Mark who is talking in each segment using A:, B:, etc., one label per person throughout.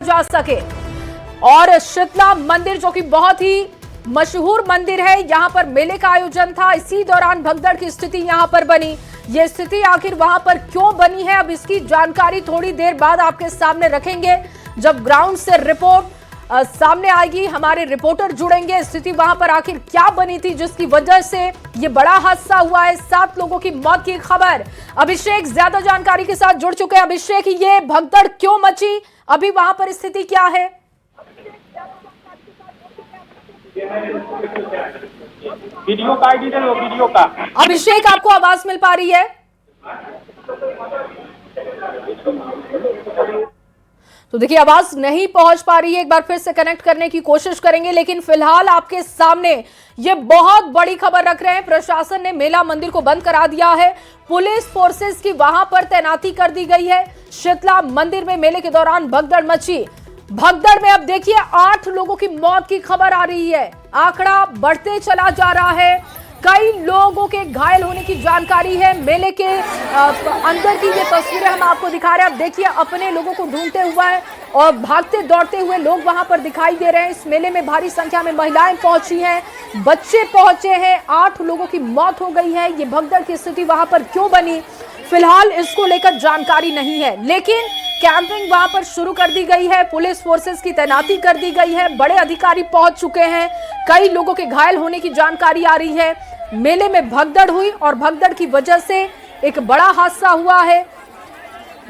A: जा सके। और शीतला मंदिर जो कि बहुत ही मशहूर मंदिर है, यहां पर मेले का आयोजन था। इसी दौरान भगदड़ की स्थिति यहां पर बनी। ये स्थिति आखिर वहां पर क्यों बनी है, अब इसकी जानकारी थोड़ी देर बाद आपके सामने रखेंगे। जब ग्राउंड से रिपोर्ट सामने आएगी, हमारे रिपोर्टर जुड़ेंगे। स्थिति वहां पर आखिर क्या बनी थी जिसकी वजह से ये बड़ा हादसा हुआ है। 7 लोगों की मौत की खबर। अभिषेक ज्यादा जानकारी के साथ जुड़ चुके हैं। अभिषेक, ये भगदड़ क्यों मची, अभी वहां पर स्थिति क्या है?
B: वीडियो का आईडी दे लो, वीडियो का।
A: अभिषेक, आपको आवाज मिल पा रही है? तो देखिए, आवाज नहीं पहुंच पा रही है। एक बार फिर से कनेक्ट करने की कोशिश करेंगे, लेकिन फिलहाल आपके सामने ये बहुत बड़ी खबर रख रहे हैं। प्रशासन ने मेला मंदिर को बंद करा दिया है। पुलिस फोर्सेस की वहां पर तैनाती कर दी गई है। शीतला मंदिर में मेले के दौरान भगदड़ मची। भगदड़ में अब देखिए 8 लोगों की मौत की खबर आ रही है। आंकड़ा बढ़ते चला जा रहा है। कई लोगों के घायल होने की जानकारी है। मेले के अंदर की ये तस्वीरें हम आपको दिखा रहे हैं। अब देखिए, अपने लोगों को ढूंढते हुए और भागते दौड़ते हुए लोग वहां पर दिखाई दे रहे हैं। इस मेले में भारी संख्या में महिलाएं पहुंची हैं, बच्चे पहुंचे हैं। 8 लोगों की मौत हो गई है। ये भगदड़ की स्थिति वहां पर क्यों बनी, फिलहाल इसको लेकर जानकारी नहीं है, लेकिन कैंपिंग वहां पर शुरू कर दी गई है। पुलिस फोर्सेस की तैनाती कर दी गई है। बड़े अधिकारी पहुंच चुके हैं। कई लोगों के घायल होने की जानकारी आ रही है। मेले में भगदड़ हुई और भगदड़ की वजह से एक बड़ा हादसा हुआ है,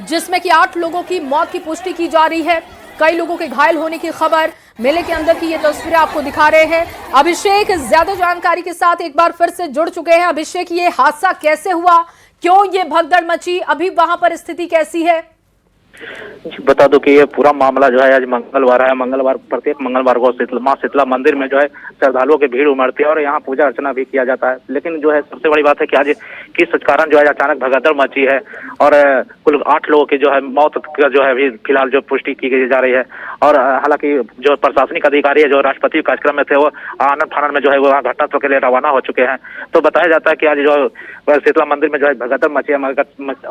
A: जिसमें कि 8 लोगों की मौत की पुष्टि की जा रही है। कई लोगों के घायल होने की खबर। मेले के अंदर की ये तस्वीरें आपको दिखा रहे हैं। अभिषेक ज्यादा जानकारी के साथ एक बार फिर से जुड़ चुके हैं। अभिषेक, ये हादसा कैसे हुआ, क्यों ये भगदड़ मची, अभी वहां पर स्थिति कैसी है?
C: बता दो कि ये पूरा मामला जो है आज मंगलवार है। मंगलवार, प्रत्येक मंगलवार को माँ शीतला मंदिर में जो है श्रद्धालुओं की भीड़ उमड़ती है और यहाँ पूजा अर्चना भी किया जाता है। लेकिन जो है सबसे बड़ी बात है कि आज किस कारण जो है अचानक भगदड़ मची है और कुल 8 लोगों की जो है मौत का जो है अभी फिलहाल जो पुष्टि की जा रही है। और हालांकि जो प्रशासनिक अधिकारी है जो राष्ट्रपति कार्यक्रम में थे, वो आनंद फानन में जो है वो घटनास्थल के लिए रवाना हो चुके हैं। तो बताया जाता है कि आज जो शीतला मंदिर में जो है भगदड़ मची है,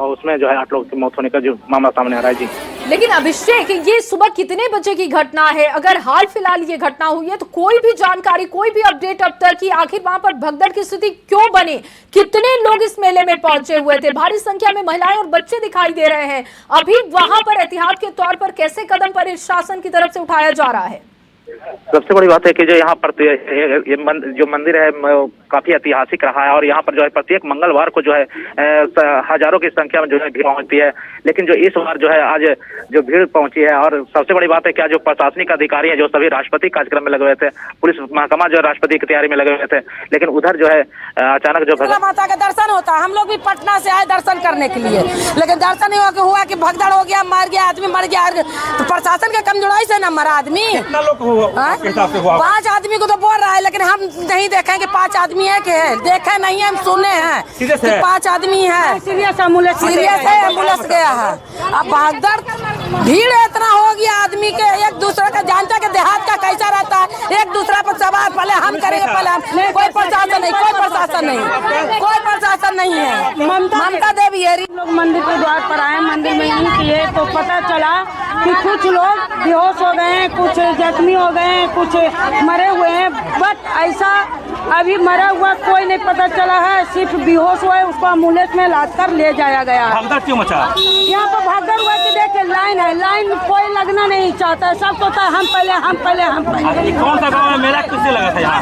C: उसमें जो है 8 लोगों की मौत होने का जो मामला सामने आ रहा है। जी,
A: लेकिन अभिषेक, ये सुबह कितने बजे की घटना है? अगर हाल फिलहाल ये घटना हुई है तो कोई भी जानकारी, कोई भी अपडेट अब तक कि आखिर वहां पर भगदड़ की स्थिति क्यों बनी? कितने लोग इस मेले में पहुंचे हुए थे? भारी संख्या में महिलाएं और बच्चे दिखाई दे रहे हैं। अभी वहां पर एहतियात के तौर पर कैसे कदम प्रशासन की तरफ से उठाया जा रहा है?
C: सबसे बड़ी बात है कि जो यहाँ पर ये जो मंदिर है काफी ऐतिहासिक रहा है और यहाँ पर जो है प्रत्येक मंगलवार को जो है हजारों की संख्या में जो है भीड़ पहुंचती है। लेकिन जो इस बार जो है आज जो भीड़ पहुंची है, और सबसे बड़ी बात है कि आज जो प्रशासनिक अधिकारी हैं जो सभी राष्ट्रपति कार्यक्रम में लगे हुए थे, पुलिस महकमा जो राष्ट्रपति की तैयारी में लगे हुए थे, लेकिन उधर जो है अचानक जो
D: माता का दर्शन होता है। हम लोग भी पटना से आए दर्शन करने के लिए, लेकिन दर्शन नहीं हुआ कि भगदड़ हो गया, मार गया आदमी, मर गया। तो प्रशासन के कमजोरी से न मरा आदमी। 5 आदमी को तो बोल रहा है, लेकिन हम नहीं देखे कि 5 आदमी है कि है, देखे नहीं है, हम सुने हैं कि 5 आदमी है। सीरियस है, एम्बुलेंस गया है। अब भगदड़ भीड़ इतना हो गया आदमी के, एक दूसरे का जानता के देहात का कैसा रहता है, एक दूसरे पर सवाल पहले हम करेंगे, पहले हम। कोई प्रशासन नहीं, कोई प्रशासन नहीं, कोई प्रशासन नहीं है। ममता देवी है।
E: लोग मंदिर के द्वार पर आए, मंदिर में नहीं किए तो पता चला कि कुछ लोग बेहोश हो गए हैं, कुछ जख्मी हो गए हैं, कुछ मरे हुए हैं। बट ऐसा अभी मरा हुआ कोई नहीं पता चला है, सिर्फ बेहोश हुआ है, उसको एम्बुलेंस में लाद कर ले जाया गया।
B: भगदड़ क्यों मचा?
E: यहाँ पर भगदड़ हुआ कि देखिए लाइन है, लाइन कोई लगना नहीं चाहता है, सब होता है हम पहले, हम पहले, हम पहले।
B: कौन सा गाँव में मेला किससे लगा था यहाँ?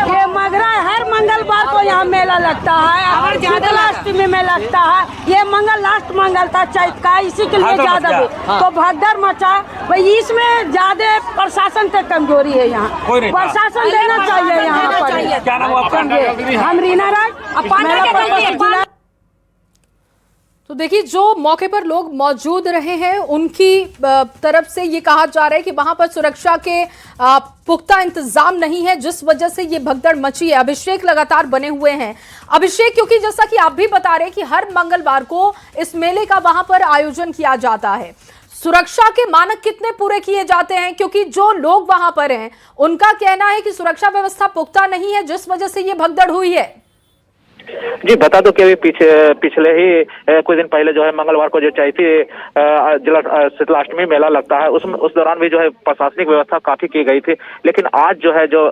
E: ये मगरा हर मंगलवार को यहाँ मेला लगता है और शीतलाष्टमी में लगता है। ये मंगल लास्ट मंगल था चैत का, इसी के लिए ज्यादा तो भगदड़ मचा। भाई इसमें ज्यादा प्रशासन की कमजोरी है। यहाँ प्रशासन देना चाहिए यहाँ पर।
B: क्या नाम आपका?
E: हम रीना राज।
A: तो देखिए, जो मौके पर लोग मौजूद रहे हैं उनकी तरफ से ये कहा जा रहा है कि वहां पर सुरक्षा के पुख्ता इंतजाम नहीं है, जिस वजह से ये भगदड़ मची है। अभिषेक लगातार बने हुए हैं। अभिषेक, क्योंकि जैसा कि आप भी बता रहे हैं कि हर मंगलवार को इस मेले का वहां पर आयोजन किया जाता है, सुरक्षा के मानक कितने पूरे किए जाते हैं? क्योंकि जो लोग वहां पर हैं उनका कहना है कि सुरक्षा व्यवस्था पुख्ता नहीं है, जिस वजह से ये भगदड़ हुई है।
C: जी बता दो कि अभी पिछले ही कुछ दिन पहले जो है मंगलवार को जो चैती जिला शीतलाष्टमी मेला लगता है उस दौरान भी जो है प्रशासनिक व्यवस्था काफी की गई थी, लेकिन आज जो है जो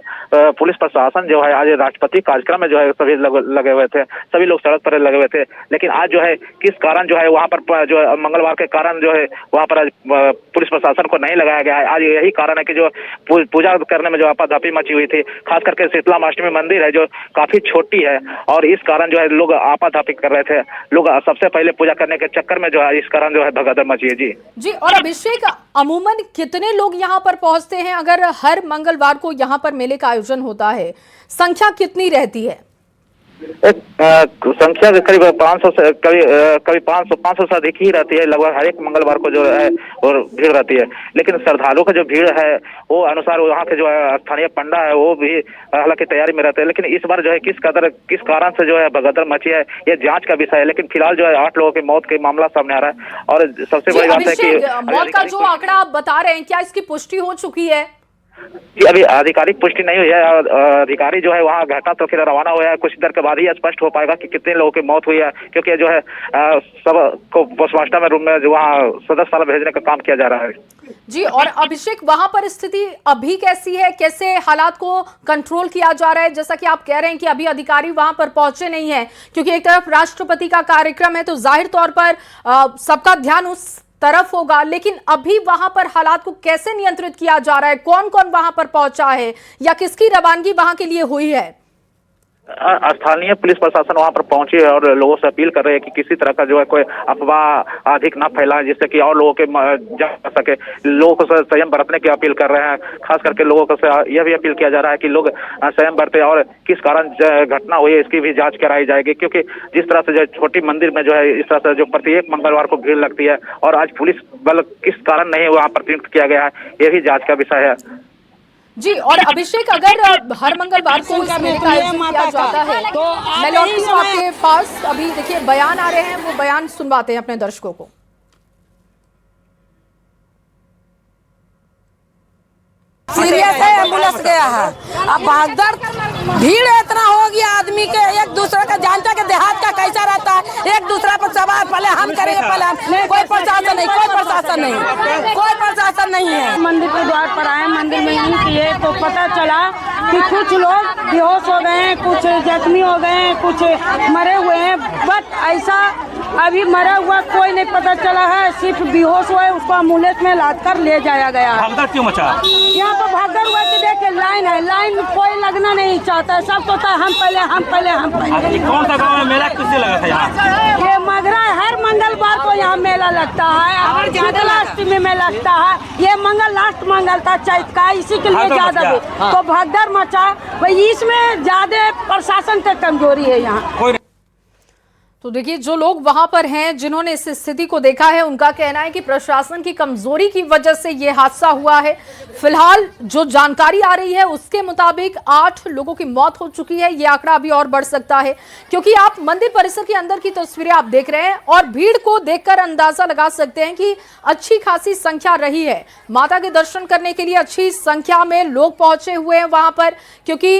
C: पुलिस प्रशासन जो है आज राष्ट्रपति कार्यक्रम में जो है सभी लगे हुए थे, सभी लोग सड़क पर लगे हुए थे। लेकिन आज जो है किस कारण जो है वहाँ पर जो मंगलवार के कारण जो है वहाँ पर पुलिस प्रशासन को नहीं लगाया गया है। आज यही कारण है कि जो पूजा करने में जो आपाधापी मची हुई थी, खास करके शीतलाष्टमी मंदिर है जो काफी छोटी है और इस कारण जो है लोग आपाधापी कर रहे थे। लोग सबसे पहले पूजा करने के चक्कर में जो है इस कारण जो है भगदड़ मची है। जी
A: और अभिषेक, अमूमन कितने लोग यहाँ पर पहुंचते हैं? अगर हर मंगलवार को यहाँ पर मेले का आयोजन होता है, संख्या कितनी रहती है?
C: संख्या करीब 500 से कभी 500 से अधिक ही रहती है लगभग हर एक मंगलवार को जो है और भीड़ रहती है। लेकिन श्रद्धालुओं का जो भीड़ है वो अनुसार वहाँ के जो है स्थानीय पंडा है वो भी हालांकि तैयारी में रहते हैं। लेकिन इस बार जो है किस कारण से जो है भगदड़ मची है ये जांच का विषय है। लेकिन फिलहाल जो है 8 लोगों की मौत का मामला सामने आ रहा है और सबसे बड़ी बात है कि
A: मौत का जो आंकड़ा आप बता रहे हैं क्या इसकी पुष्टि हो चुकी है?
C: जी अभी आधिकारिक पुष्टि नहीं हुई है। अधिकारी जो है वहाँ घटना तो फिर रवाना हुआ है, कुछ देर के बाद ही स्पष्ट हो पाएगा कि कितने लोगों की मौत हुई है, क्योंकि जो है सबको पोस्टमार्टम रूम में जो वहाँ सदस्य भेजने का काम किया जा रहा है।
A: जी और अभिषेक, वहां पर स्थिति अभी कैसी है? कैसे हालात को कंट्रोल किया जा रहा है? जैसा कि आप कह रहे हैं कि अभी अधिकारी वहां पर पहुंचे नहीं है, क्योंकि एक तरफ राष्ट्रपति का कार्यक्रम है तो जाहिर तौर पर सबका ध्यान उस तरफ होगा, लेकिन अभी वहां पर हालात को कैसे नियंत्रित किया जा रहा है? कौन कौन वहां पर पहुंचा है या किसकी रवानगी वहां के लिए हुई है?
C: स्थानीय पुलिस प्रशासन वहां पर पहुंची है और लोगों से अपील कर रहे हैं कि किसी तरह का जो है कोई अफवाह अधिक ना फैलाएं, जिससे कि और लोगों के जा सके। लोगों को संयम बरतने की अपील कर रहे हैं। खास करके लोगों को यह भी अपील किया जा रहा है कि लोग संयम बरते और किस कारण घटना हुई है इसकी भी जांच कराई जाएगी, क्योंकि जिस तरह से जो छोटी मंदिर में जो है इस तरह से जो प्रत्येक मंगलवार को भीड़ लगती है और आज पुलिस बल किस कारण नहीं वहाँ पर नियुक्त किया गया है, ये भी जाँच का विषय है।
A: जी और अभिषेक, अगर हर मंगलवार को इस मेले का आयोजन किया जाता है तो मैं लौटती हूँ आपके पास। अभी देखिए बयान आ रहे हैं, वो बयान सुनवाते हैं अपने दर्शकों को।
D: सीरियस है, एम्बुलेंस गया है। अब भगदड़ भीड़ इतना हो गया, आदमी के एक दूसरे का जानता के देहात का कैसा रहता है, एक दूसरे पर सवाल पहले हम करेंगे, पहले हम। कोई प्रशासन नहीं, कोई प्रशासन नहीं, कोई प्रशासन नहीं है।
E: मंदिर के द्वार पर आए, मंदिर में नहीं किए तो पता चला कि कुछ लोग बेहोश हो गए हैं, कुछ जख्मी हो गए हैं, कुछ मरे हुए हैं। बट ऐसा अभी मरा हुआ कोई नहीं पता चला है, सिर्फ बेहोश हुआ है, उसको एम्बुलेंस में लाद कर ले जाया गया।
B: भगदड़ क्यों मचा?
E: यहाँ पर भगदड़ हुआ कि देखिए लाइन है, लाइन में कोई लगना नहीं चाहता है, सब सोचता है हम पहले, हम पहले, हम पहले।
B: कौन सा गाँव में मेला किससे लगा था यहाँ?
E: ये मगरा हर मंगलवार को यहाँ मेला लगता है, शीतलाष्टमी में लगता है। ये मंगल लास्ट मंगल था चैत का, इसी के लिए ज्यादा तो भगदड़ मचा। भाई इसमें ज्यादा प्रशासन की कमजोरी है यहाँ।
A: तो देखिए जो लोग वहां पर हैं, जिन्होंने इस स्थिति को देखा है, उनका कहना है कि प्रशासन की कमजोरी की वजह से ये हादसा हुआ है। फिलहाल जो जानकारी आ रही है उसके मुताबिक 8 लोगों की मौत हो चुकी है। ये आंकड़ा अभी और बढ़ सकता है, क्योंकि आप मंदिर परिसर के अंदर की तस्वीरें आप देख रहे हैं और भीड़ को देखकर अंदाजा लगा सकते हैं कि अच्छी खासी संख्या रही है। माता के दर्शन करने के लिए अच्छी संख्या में लोग पहुंचे हुए हैं वहां पर, क्योंकि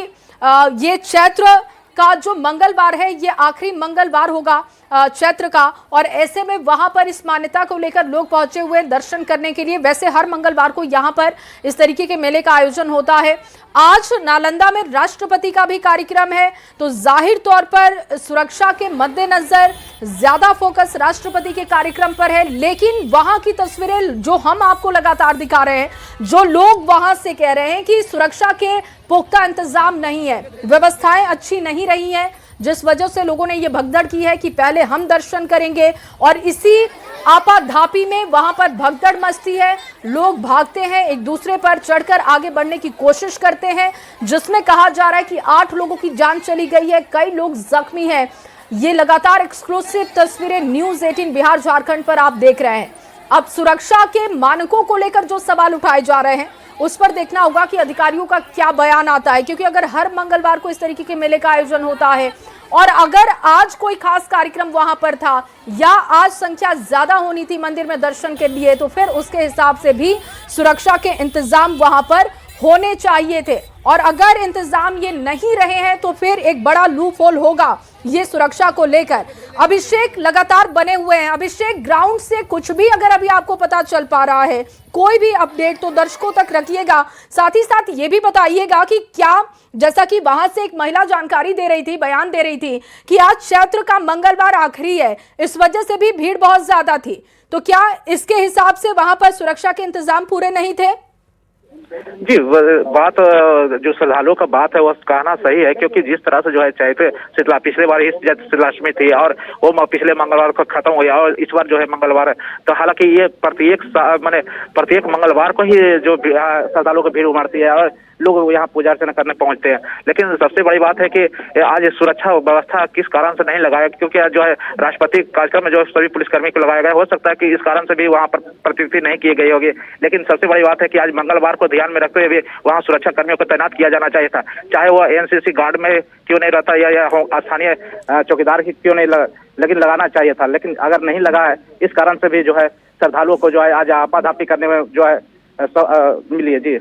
A: ये चैत्र का जो मंगलवार है ये आखिरी मंगलवार होगा चैत्र का, और ऐसे में वहां पर इस मान्यता को लेकर लोग पहुंचे हुए दर्शन करने के लिए। वैसे हर मंगलवार को यहां पर इस तरीके के मेले का आयोजन होता है। आज नालंदा में राष्ट्रपति का भी कार्यक्रम है, तो जाहिर तौर पर सुरक्षा के मद्देनजर ज्यादा फोकस राष्ट्रपति के कार्यक्रम पर है। लेकिन वहां की तस्वीरें जो हम आपको लगातार दिखा रहे हैं, जो लोग वहां से कह रहे हैं कि सुरक्षा के पुख्ता इंतजाम नहीं है, व्यवस्थाएं अच्छी नहीं रही हैं, जिस वजह से लोगों ने ये भगदड़ की है कि पहले हम दर्शन करेंगे, और इसी आपाधापी में वहां पर भगदड़ मचती है। लोग भागते हैं, एक दूसरे पर चढ़कर आगे बढ़ने की कोशिश करते हैं, जिसमें कहा जा रहा है कि 8 लोगों की जान चली गई है, कई लोग जख्मी हैं। ये लगातार एक्सक्लूसिव तस्वीरें न्यूज़ 18 बिहार झारखंड पर आप देख रहे हैं। अब सुरक्षा के मानकों को लेकर जो सवाल उठाए जा रहे हैं उस पर देखना होगा कि अधिकारियों का क्या बयान आता है, क्योंकि अगर हर मंगलवार को इस तरीके के मेले का आयोजन होता है और अगर आज कोई खास कार्यक्रम वहां पर था या आज संख्या ज्यादा होनी थी मंदिर में दर्शन के लिए, तो फिर उसके हिसाब से भी सुरक्षा के इंतजाम वहां पर होने चाहिए थे। और अगर इंतजाम ये नहीं रहे हैं तो फिर एक बड़ा लूप होल होगा ये सुरक्षा को लेकर। अभिषेक लगातार बने हुए हैं। अभिषेक, ग्राउंड से कुछ भी अगर अभी आपको पता चल पा रहा है, कोई भी अपडेट, तो दर्शकों तक रखिएगा। साथ ही साथ ये भी बताइएगा कि क्या, जैसा कि वहां से एक महिला जानकारी दे रही थी, बयान दे रही थी कि आज चैत्र का मंगलवार आखिरी है, इस वजह से भी भीड़ बहुत ज्यादा थी, तो क्या इसके हिसाब से वहां पर सुरक्षा के इंतजाम पूरे नहीं थे?
C: जी, बात जो श्रद्धालुओं का बात है वह कहना सही है, क्योंकि जिस तरह से जो है चैत्र शीतला पिछले बार ही शीतलाष्टमी थी और वो पिछले मंगलवार को खत्म हुआ और इस बार जो है मंगलवार है, तो हालांकि ये प्रत्येक मंगलवार को ही जो श्रद्धालुओं की भीड़ उमड़ती है और लोग यहाँ पूजा अर्चना करने पहुंचते हैं। लेकिन सबसे बड़ी बात है कि आज सुरक्षा व्यवस्था किस कारण से नहीं लगाया, क्योंकि आज जो है राष्ट्रपति कार्यक्रम में जो सभी पुलिसकर्मी को लगाया गया, हो सकता है कि इस कारण से भी वहाँ पर प्रतिनिधि नहीं की गई होगी। लेकिन सबसे बड़ी बात है कि आज मंगलवार को ध्यान में रखते हुए भी वहाँ सुरक्षा कर्मियों को तैनात किया जाना चाहिए था, चाहे वह एनसीसी गार्ड में क्यों नहीं रहता या स्थानीय चौकीदार ही क्यों नहीं, लेकिन लगाना चाहिए था। लेकिन अगर नहीं लगा है, इस कारण से भी जो है श्रद्धालुओं को जो है आज आपाधापी करने में जो है मिली है।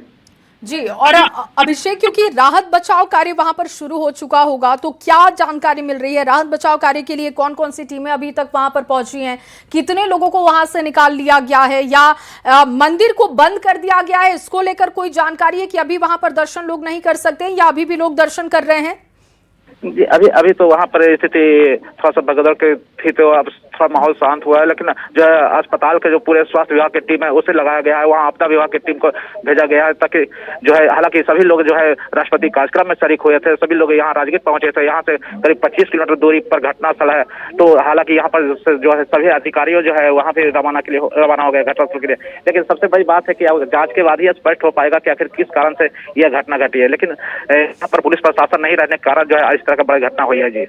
A: जी, और अभिषेक, क्योंकि राहत बचाव कार्य वहां पर शुरू हो चुका होगा, तो क्या जानकारी मिल रही है? राहत बचाव कार्य के लिए कौन कौन सी टीमें अभी तक वहां पर पहुंची हैं? कितने लोगों को वहां से निकाल लिया गया है या मंदिर को बंद कर दिया गया है? इसको लेकर कोई जानकारी है कि अभी वहां पर दर्शन लोग नहीं कर सकते या अभी भी लोग दर्शन कर रहे हैं?
C: जी, अभी तो वहाँ पर स्थिति थोड़ा सा भगदड़ की थी, तो अब थोड़ा माहौल शांत हुआ है। लेकिन जो है अस्पताल के जो पूरे स्वास्थ्य विभाग की टीम है उसे लगाया गया है, वहाँ आपदा विभाग की टीम को भेजा गया है, ताकि जो है, हालांकि सभी लोग जो है राष्ट्रपति कार्यक्रम में शरीक हुए थे, सभी लोग यहाँ राजगीर पहुंचे थे। यहाँ से करीब 25 किलोमीटर दूरी पर घटनास्थल है, तो हालांकि यहाँ पर जो है सभी अधिकारियों जो है वहाँ पे रवाना हो गए घटनास्थल के लिए। लेकिन सबसे बड़ी बात है कि जांच के बाद ही स्पष्ट हो पाएगा कि आखिर किस कारण से यह घटना घटी है। लेकिन यहाँ पर पुलिस प्रशासन नहीं रहने के कारण जो है इस तरह का बड़ी घटना हुई है। जी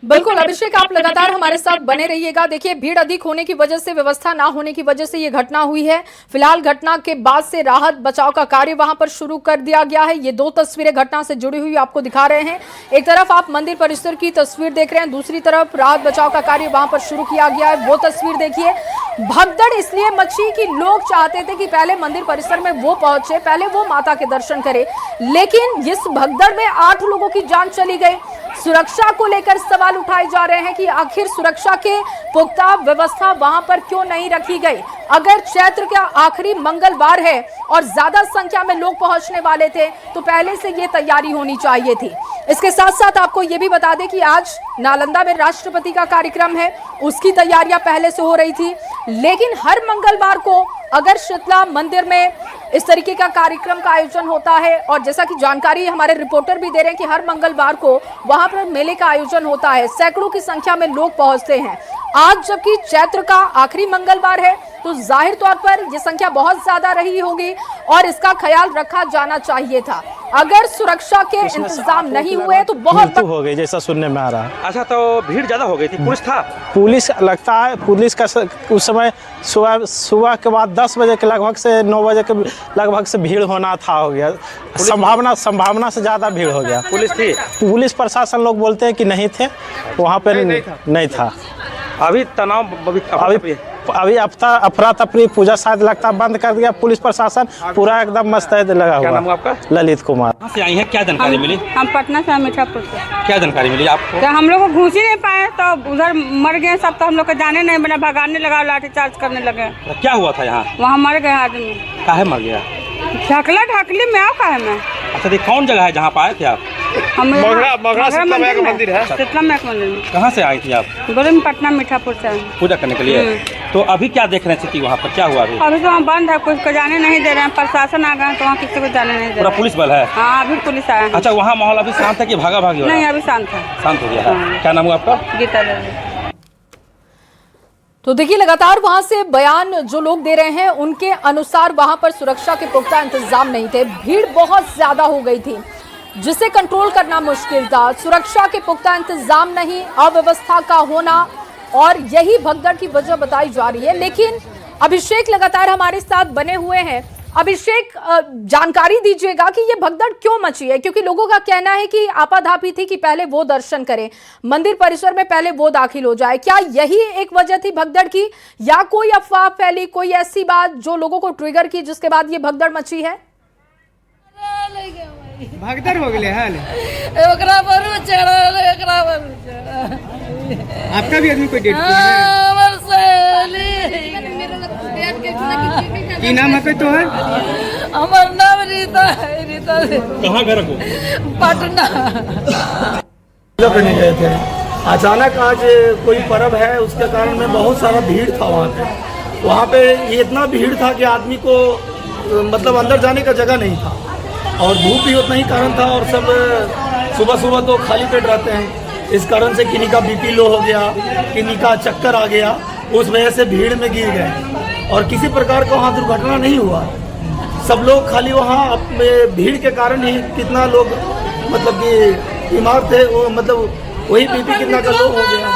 A: बिल्कुल अभिषेक, आप लगातार हमारे साथ बने रहिएगा। देखिए, भीड़ अधिक होने की वजह से, व्यवस्था ना होने की वजह से ये घटना हुई है। फिलहाल घटना के बाद से राहत बचाव का कार्य वहां पर शुरू कर दिया गया है। ये दो तस्वीरें घटना से जुड़ी हुई आपको दिखा रहे हैं। एक तरफ आप मंदिर परिसर की तस्वीर देख रहे हैं, दूसरी तरफ राहत बचाव का कार्य वहां पर शुरू किया गया है। वो तस्वीर देखिए। भगदड़ इसलिए मची कि लोग चाहते थे कि पहले मंदिर परिसर में वो पहुंचे, पहले वो माता के दर्शन करे, लेकिन इस भगदड़ में 8 लोगों की जान चली गई। सुरक्षा को लेकर सवाल उठाए जा रहे हैं कि आखिर सुरक्षा के पुख्ता व्यवस्था वहां पर क्यों नहीं रखी गई। अगर चैत्र का आखिरी मंगलवार है और ज्यादा संख्या में लोग पहुंचने वाले थे तो पहले से ये तैयारी होनी चाहिए थी। इसके साथ साथ आपको ये भी बता दें कि आज नालंदा में राष्ट्रपति का कार्यक्रम है, उसकी तैयारियां पहले से हो रही थी। लेकिन हर मंगलवार को अगर शीतला मंदिर में इस तरीके का कार्यक्रम का आयोजन होता है, और जैसा कि जानकारी हमारे रिपोर्टर भी दे रहे हैं कि हर मंगलवार को वहां पर मेले का आयोजन होता है, सैकड़ों की संख्या में लोग पहुंचते हैं। आज जबकि चैत्र का आखिरी मंगलवार है तो जाहिर तौर पर यह संख्या बहुत ज्यादा रही होगी और इसका ख्याल रखा जाना चाहिए था। अगर सुरक्षा के इंतजाम नहीं हुए तो बहुत
F: हो गई, जैसा सुनने में आ रहा है।
B: अच्छा, तो भीड़ ज्यादा हो गई थी? पुलिस था?
F: पुलिस लगता है, पुलिस का उस समय सुबह के बाद 10 बजे के लगभग से 9 बजे के लगभग से भीड़ होना था, हो गया संभावना से ज़्यादा भीड़ हो गया।
B: पुलिस थी?
F: पुलिस प्रशासन लोग बोलते हैं कि नहीं थे वहाँ पर, नहीं था।
B: अभी तनाव,
F: अभी अफरा तफरी, पूजा शायद लगता है बंद कर दिया पुलिस प्रशासन, पूरा एकदम मुस्तैद लगा हुआ।
B: क्या नाम है आपका?
F: ललित कुमार।
B: कहाँ से आई हैं, क्या जानकारी मिली?
G: हम पटना से, मीठापुर से।
B: क्या जानकारी मिली आपको?
G: तो हम लोग को घुस ही नहीं पाए, तो उधर मर गए सब, तो हम लोग को जाने नहीं बना, भगाने लगा, लाठी चार्ज करने लगे।
B: क्या हुआ था यहाँ?
G: वहाँ मर गए आदमी।
B: काहे मर गया?
G: ढकली में आओ काहे में।
B: अच्छा, ये कौन जगह है जहाँ पे आए थे आप?
G: हम
B: शीतला में एक मंदिर है।
G: शीतला में एक मंदिर में।
B: कहाँ से आई थी आप?
G: बोले हम पटना मीठापुर से आए
B: पूजा करने के लिए। तो अभी क्या देख रहे थे वहाँ पर, क्या हुआ अभी?
G: अभी तो वहाँ बंद है, कुछ को जाने नहीं दे रहे हैं, प्रशासन आ गए तो वहाँ किसी को जाने नहीं दे रहे।
B: पूरा पुलिस बल है?
G: हाँ, अभी पुलिस आया है।
B: अच्छा, वहाँ माहौल अभी शांत है कि भागा भागी हो रहा है?
G: नहीं, अभी शांत है।
B: शांत हो गया है। क्या नाम है आपका?
G: गीता।
A: तो देखिए, लगातार वहां से बयान जो लोग दे रहे हैं उनके अनुसार वहां पर सुरक्षा के पुख्ता इंतजाम नहीं थे, भीड़ बहुत ज्यादा हो गई थी जिसे कंट्रोल करना मुश्किल था। सुरक्षा के पुख्ता इंतजाम नहीं, अव्यवस्था का होना, और यही भगदड़ की वजह बताई जा रही है। लेकिन अभिषेक लगातार हमारे साथ बने हुए हैं। अभिषेक, जानकारी दीजिएगा कि ये भगदड़ क्यों मची है, क्योंकि लोगों का कहना है कि आपाधापी थी कि पहले वो दर्शन करें, मंदिर परिसर में पहले वो दाखिल हो जाए। क्या यही एक वजह थी भगदड़ की, या कोई अफवाह फैली, कोई ऐसी बात जो लोगों को ट्रिगर की जिसके बाद ये भगदड़ मची है?
H: भगदड़ हो गए हाल
D: एकरा पर चढ़ल एकरा पर
H: आपका भी आदमी कोई डेट
D: हमर सहेली
H: की नाम है कोई तो है
D: हमर नाम रीता है रीता
B: कहाँ घर को
D: पटना
I: करने गए थे। अचानक आज कोई पर्व है उसके कारण में बहुत सारा भीड़ था वहाँ पे ये इतना भीड़ था कि आदमी को मतलब अंदर जाने का जगह नहीं था और धूप भी उतना ही कारण था और सब सुबह सुबह तो खाली पेट रहते हैं, इस कारण से किन्हीं का बीपी लो हो गया, किन्हीं का चक्कर आ गया, उस वजह से भीड़ में गिर गए और किसी प्रकार का वहाँ दुर्घटना नहीं हुआ। सब लोग खाली वहाँ भीड़ के कारण ही कितना लोग मतलब कि बीमार थे, वो मतलब वही बीपी कितना का लो हो गया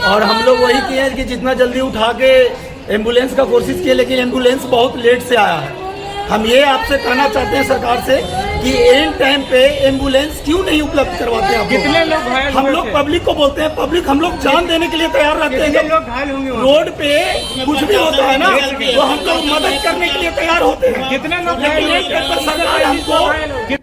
I: और हम लोग वही किए कि जितना जल्दी उठा के एम्बुलेंस का कोशिश किए, लेकिन एम्बुलेंस बहुत लेट से आया है। हम ये आपसे कहना चाहते हैं सरकार से कि एन टाइम पे एम्बुलेंस क्यों नहीं उपलब्ध करवाते हैं।
H: कितने लोग घायल
I: हम लोग पब्लिक को बोलते हैं, पब्लिक हम लोग जान देने के लिए तैयार रहते हैं।
H: लोग घायल होंगे
I: रोड पे कुछ भी होता है ना तो हम लोग मदद करने के लिए तैयार होते हैं।
H: कितने लोग
I: सरकार हमको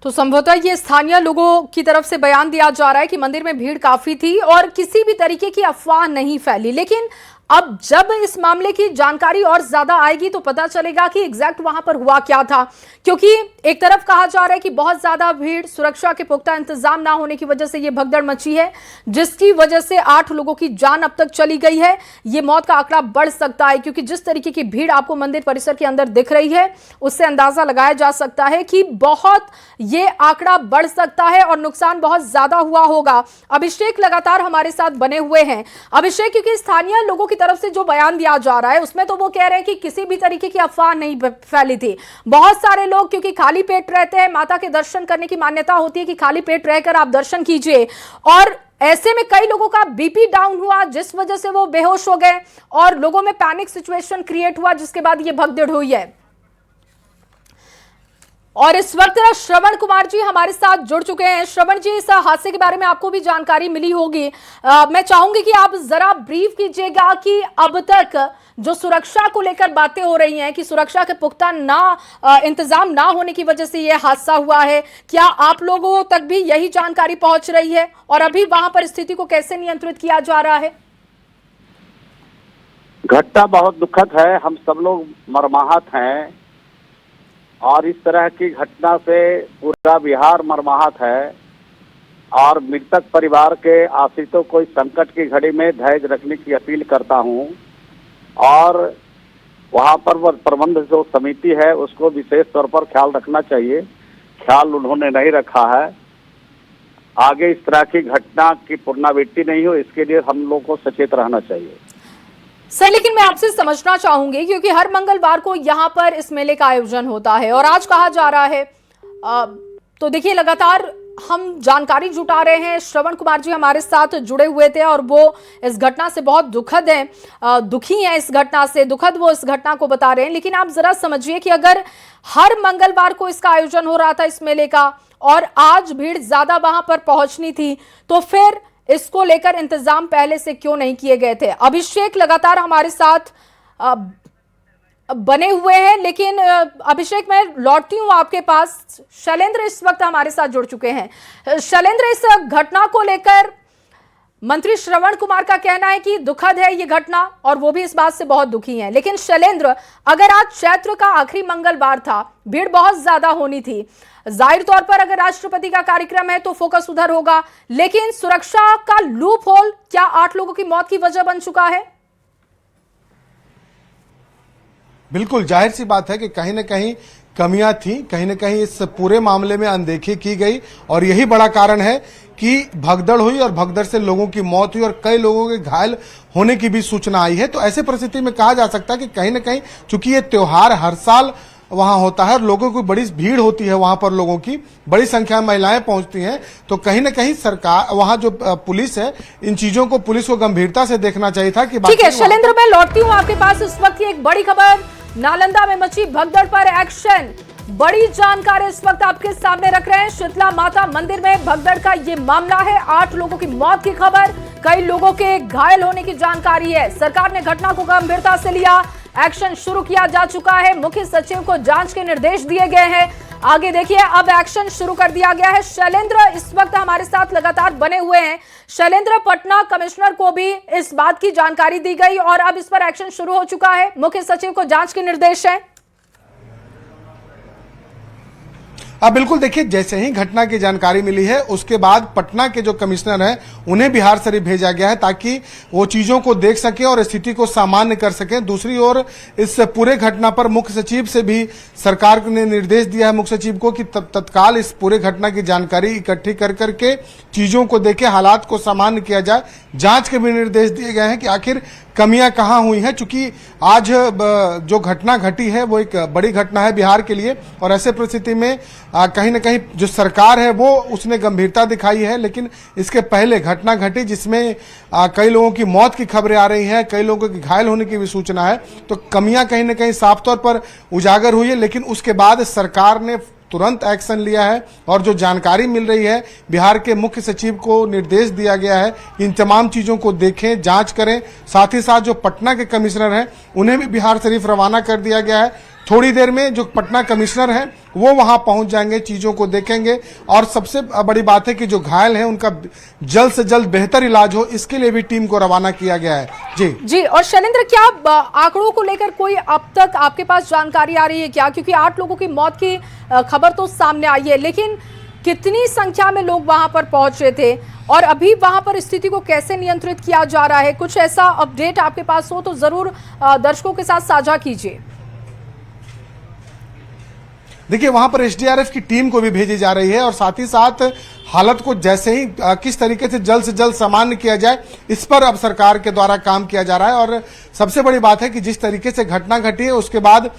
A: तो संभवतः ये स्थानीय लोगों की तरफ से बयान दिया जा रहा है कि मंदिर में भीड़ काफी थी और किसी भी तरीके की अफवाह नहीं फैली, लेकिन अब जब इस मामले की जानकारी और ज्यादा आएगी तो पता चलेगा कि एग्जैक्ट वहां पर हुआ क्या था, क्योंकि एक तरफ कहा जा रहा है कि बहुत ज्यादा भीड़, सुरक्षा के पुख्ता इंतजाम ना होने की वजह से यह भगदड़ मची है, जिसकी वजह से 8 लोगों की जान अब तक चली गई है। यह मौत का आंकड़ा बढ़ सकता है, क्योंकि जिस तरीके की भीड़ आपको मंदिर परिसर के अंदर दिख रही है उससे अंदाजा लगाया जा सकता है कि बहुत ये आंकड़ा बढ़ सकता है और नुकसान बहुत ज्यादा हुआ होगा। अभिषेक लगातार हमारे साथ बने हुए हैं। अभिषेक, क्योंकि स्थानीय लोगों की तरफ से जो बयान दिया जा रहा है उसमें तो वो कह रहे हैं कि किसी भी तरीके की अफवाह नहीं फैली थी। बहुत सारे लोग क्योंकि खाली पेट रहते हैं, माता के दर्शन करने की मान्यता होती है कि खाली पेट रहकर आप दर्शन कीजिए, और ऐसे में कई लोगों का बीपी डाउन हुआ जिस वजह से वो बेहोश हो गए और लोगों में पैनिक सिचुएशन क्रिएट हुआ, जिसके बाद ये भगदड़ हुई है। और इस वक्त श्रवण कुमार जी हमारे साथ जुड़ चुके हैं। श्रवण जी, इस हादसे के बारे में आपको भी जानकारी मिली होगी, मैं चाहूंगी कि आप जरा ब्रीफ कीजिएगा कि अब तक जो सुरक्षा को लेकर बातें हो रही हैं कि सुरक्षा के पुख्ता इंतजाम ना होने की वजह से यह हादसा हुआ है, क्या आप लोगों तक भी यही जानकारी पहुंच रही है और अभी वहां पर स्थिति को कैसे नियंत्रित किया जा रहा है?
C: घटना बहुत दुखद है, हम सब लोग मर्माहत हैं और इस तरह की घटना से पूरा बिहार मर्माहत है और मृतक परिवार के आश्रितों को इस संकट की घड़ी में धैर्य रखने की अपील करता हूं और वहां पर प्रबंध जो समिति है उसको विशेष तौर पर ख्याल रखना चाहिए। ख्याल उन्होंने नहीं रखा है। आगे इस तरह की घटना की पुनरावृत्ति नहीं हो, इसके लिए हम लोग को सचेत रहना चाहिए।
A: सर, लेकिन मैं आपसे समझना चाहूंगी, क्योंकि हर मंगलवार को यहाँ पर इस मेले का आयोजन होता है और आज कहा जा रहा है, तो देखिए लगातार हम जानकारी जुटा रहे हैं। श्रवण कुमार जी हमारे साथ जुड़े हुए थे और वो इस घटना से बहुत दुखद हैं, दुखी हैं इस घटना से, दुखद वो इस घटना को बता रहे हैं। लेकिन आप जरा समझिए कि अगर हर मंगलवार को इसका आयोजन हो रहा था इस मेले का और आज भीड़ ज्यादा वहां पर पहुंचनी थी, तो फिर इसको लेकर इंतजाम पहले से क्यों नहीं किए गए थे? अभिषेक लगातार हमारे साथ बने हुए हैं, लेकिन अभिषेक मैं लौटती हूं आपके पास। शैलेंद्र इस वक्त हमारे साथ जुड़ चुके हैं। शैलेंद्र, इस घटना को लेकर मंत्री श्रवण कुमार का कहना है कि दुखद है ये घटना और वो भी इस बात से बहुत दुखी हैं। लेकिन शैलेंद्र, अगर आज चैत्र का आखिरी मंगलवार था, भीड़ बहुत ज्यादा होनी थी, जाहिर तौर पर अगर राष्ट्रपति का कार्यक्रम है तो फोकस उधर होगा, लेकिन सुरक्षा का लूप होल क्या 8 लोगों की मौत की वजह बन चुका है?
J: बिल्कुल जाहिर सी बात है कि कहीं न कहीं कमियां थी, कहीं न कहीं इस पूरे मामले में अनदेखी की गई और यही बड़ा कारण है कि भगदड़ हुई और भगदड़ से लोगों की मौत हुई और कई लोगों के घायल होने की भी सूचना आई है। तो ऐसे परिस्थिति में कहा जा सकता है कि कहीं न कहीं चूंकि ये त्योहार हर साल वहां होता है और लोगों की बड़ी भीड़ होती है, वहां पर लोगों की बड़ी संख्या में महिलाएं पहुंचती हैं, तो कहीं न कहीं सरकार, वहां जो पुलिस है, इन चीजों को पुलिस को गंभीरता से देखना चाहिए था कि
A: ठीक है शैलेंद्र, मैं लौटती हूँ आपके पास। इस वक्त की एक बड़ी खबर, नालंदा में मची भगदड़ पर एक्शन, बड़ी जानकारी इस वक्त आपके सामने रख रहे हैं। शीतला माता मंदिर में भगदड़ का ये मामला है, 8 लोगों की मौत की खबर, कई लोगों के घायल होने की जानकारी है। सरकार ने घटना को गंभीरता से लिया, एक्शन शुरू किया जा चुका है। मुख्य सचिव को जांच के निर्देश दिए गए हैं। आगे देखिए, अब एक्शन शुरू कर दिया गया है। शैलेंद्र इस वक्त हमारे साथ लगातार बने हुए हैं। शैलेंद्र, पटना कमिश्नर को भी इस बात की जानकारी दी गई और अब इस पर एक्शन शुरू हो चुका है। मुख्य सचिव को जांच के निर्देश है।
J: बिल्कुल, देखिए, जैसे ही घटना की जानकारी मिली है उसके बाद पटना के जो कमिश्नर हैं उन्हें बिहार शरीफ भेजा गया है ताकि वो चीजों को देख सके और स्थिति को सामान्य कर सकें। दूसरी ओर इस पूरे घटना पर मुख्य सचिव से भी सरकार ने निर्देश दिया है मुख्य सचिव को कि तत्काल इस पूरे घटना की जानकारी इकट्ठी कर करके चीजों को देखे, हालात को सामान्य किया जाए। जांच के भी निर्देश दिए गए हैं कि आखिर कमियां कहां हुई हैं, चूंकि आज जो घटना घटी है वो एक बड़ी घटना है बिहार के लिए और ऐसे परिस्थिति में कहीं ना कहीं जो सरकार है वो उसने गंभीरता दिखाई है। लेकिन इसके पहले घटना घटी जिसमें कई लोगों की मौत की खबरें आ रही हैं, कई लोगों के घायल होने की भी सूचना है, तो कमियां कहीं ना कहीं साफ तौर पर उजागर हुई है। लेकिन उसके बाद सरकार ने तुरंत एक्शन लिया है और जो जानकारी मिल रही है, बिहार के मुख्य सचिव को निर्देश दिया गया है इन तमाम चीजों को देखें, जांच करें। साथ ही साथ जो पटना के कमिश्नर हैं उन्हें भी बिहार शरीफ रवाना कर दिया गया है। थोड़ी देर में जो पटना कमिश्नर हैं वो वहां पहुंच जाएंगे, चीजों को देखेंगे और सबसे बड़ी बात है कि जो घायल हैं उनका जल्द से जल्द बेहतर इलाज हो, इसके लिए भी टीम को रवाना किया गया है। जी। और
A: शैलेंद्र, क्या आंकड़ों को लेकर कोई अब तक आपके पास जानकारी आ रही है क्या? क्योंकि 8 लोगों की मौत की खबर तो सामने आई है, लेकिन कितनी संख्या में लोग वहां पर पहुंचे थे और अभी वहां पर स्थिति को कैसे नियंत्रित किया जा रहा है? कुछ ऐसा अपडेट आपके पास हो तो जरूर दर्शकों के साथ साझा कीजिए।
J: देखिए, वहां पर एसडीआरएफ की टीम को भी भेजी जा रही है और साथ ही साथ हालत को जैसे ही किस तरीके से जल्द सामान्य किया जाए, इस पर अब सरकार के द्वारा काम किया जा रहा है। और सबसे बड़ी बात है कि जिस तरीके से घटना घटी है उसके बाद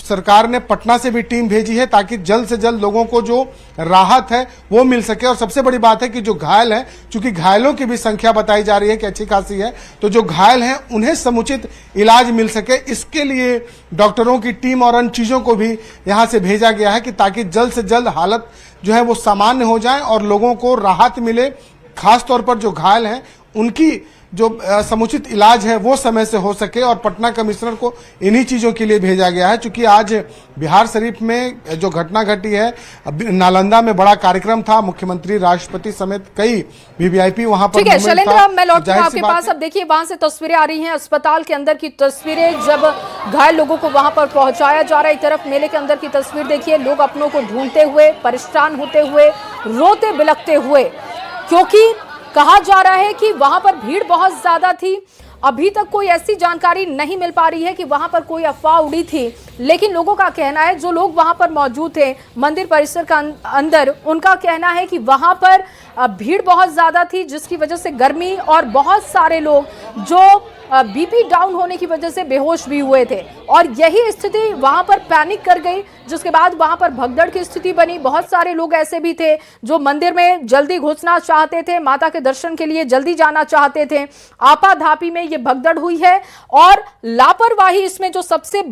J: सरकार ने पटना से भी टीम भेजी है ताकि जल्द से जल्द लोगों को जो राहत है वो मिल सके। और सबसे बड़ी बात है कि जो घायल हैं, चूंकि घायलों की भी संख्या बताई जा रही है कि अच्छी खासी है, तो जो घायल हैं उन्हें समुचित इलाज मिल सके, इसके लिए डॉक्टरों की टीम और अन्य चीजों को भी यहां से भेजा गया है कि ताकि जल्द से जल्द हालत जो है वो सामान्य हो जाए और लोगों को राहत मिले। खासतौर पर जो घायल हैं उनकी जो समुचित इलाज है वो समय से हो सके और पटना कमिश्नर को इन्हीं चीजों के लिए भेजा गया है। चूंकि आज बिहार शरीफ में जो घटना घटी है, नालंदा में बड़ा कार्यक्रम था, मुख्यमंत्री, राष्ट्रपति समेत कई वीवीआईपी वहां पर।
A: ठीक है शैलेंद्र, मैं लौटती हूं आपके पास। अब देखिए, वहां से तस्वीरें आ रही हैं अस्पताल के अंदर की तस्वीरें, जब घायल लोगों को वहां पर पहुंचाया जा रहा है। एक तरफ मेले के अंदर की तस्वीर देखिए, लोग अपनों को ढूंढते हुए, परेशान होते हुए, रोते बिलखते हुए, क्योंकि कहा जा रहा है कि वहां पर भीड़ बहुत ज्यादा थी। अभी तक कोई ऐसी जानकारी नहीं मिल पा रही है कि वहां पर कोई अफवाह उड़ी थी, लेकिन लोगों का कहना है, जो लोग वहां पर मौजूद थे मंदिर परिसर का अंदर, उनका कहना है कि वहां पर भीड़ बहुत ज्यादा थी जिसकी वजह से गर्मी और बहुत सारे लोग जो बीपी डाउन होने की वजह से बेहोश भी हुए थे और यही स्थिति वहां पर पैनिक कर गई, जिसके बाद वहां पर भगदड़ की स्थिति बनी। बहुत सारे लोग ऐसे भी थे जो मंदिर में जल्दी घुसना चाहते थे, माता के दर्शन के लिए जल्दी जाना चाहते थे। आपाधापी में ये भगदड़ हुई है और लापरवाही इसमें जो सबसे